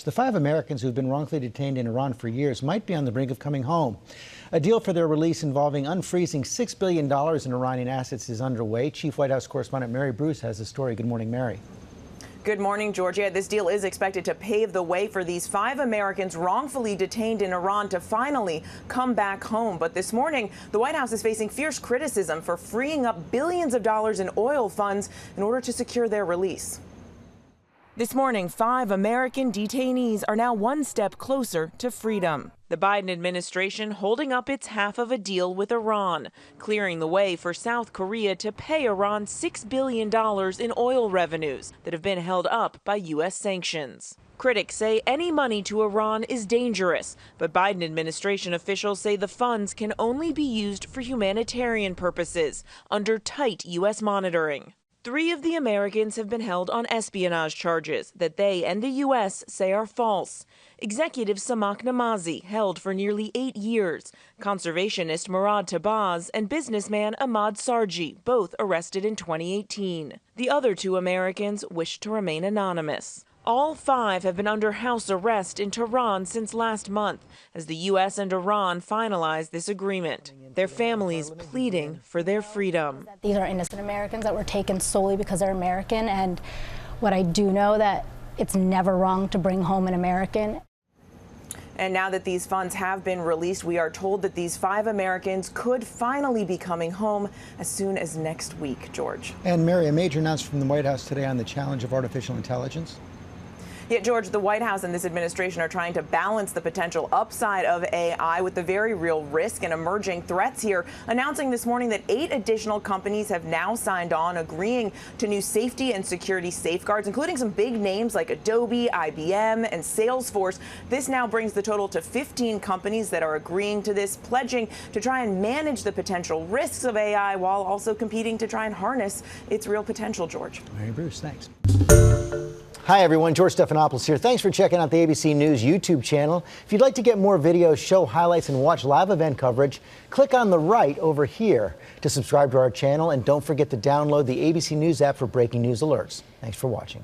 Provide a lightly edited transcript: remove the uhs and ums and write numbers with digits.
The 5 Americans who've been wrongfully detained in Iran for years might be on the brink of coming home. A deal for their release involving unfreezing $6 billion in Iranian assets is underway. Chief White House correspondent Mary Bruce has the story. Good morning, Mary. Good morning, Georgia. This deal is expected to pave the way for these 5 Americans wrongfully detained in Iran to finally come back home. But this morning, the White House is facing fierce criticism for freeing up billions of dollars in oil funds in order to secure their release. This morning, 5 American detainees are now one step closer to freedom. The Biden administration holding up its half of a deal with Iran, clearing the way for South Korea to pay Iran $6 billion in oil revenues that have been held up by U.S. sanctions. Critics say any money to Iran is dangerous, but Biden administration officials say the funds can only be used for humanitarian purposes under tight U.S. monitoring. 3 of the Americans have been held on espionage charges that they and the U.S. say are false. Executive Samak Namazi, held for nearly 8 years. Conservationist Murad Tabaz and businessman Ahmad Sarji, both arrested in 2018. The other 2 Americans wish to remain anonymous. All 5 have been under house arrest in Tehran since last month as the U.S. and Iran finalized this agreement. Their families pleading for their freedom. These are innocent Americans that were taken solely because they're American, and what I do know that it's never wrong to bring home an American. And now that these funds have been released, we are told that these 5 Americans could finally be coming home as soon as next week, George. And Mary, a major announcement from the White House today on the challenge of artificial intelligence. Yet, George, the White House and this administration are trying to balance the potential upside of AI with the very real risk and emerging threats here, announcing this morning that 8 additional companies have now signed on, agreeing to new safety and security safeguards, including some big names like Adobe, IBM, and Salesforce. This now brings the total to 15 companies that are agreeing to this, pledging to try and manage the potential risks of AI while also competing to try and harness its real potential, George. Mary Bruce, thanks. Hi, everyone. George Stephanopoulos here. Thanks for checking out the ABC News YouTube channel. If you'd like to get more videos, show highlights, and watch live event coverage, click on the right over here to subscribe to our channel. And don't forget to download the ABC News app for breaking news alerts. Thanks for watching.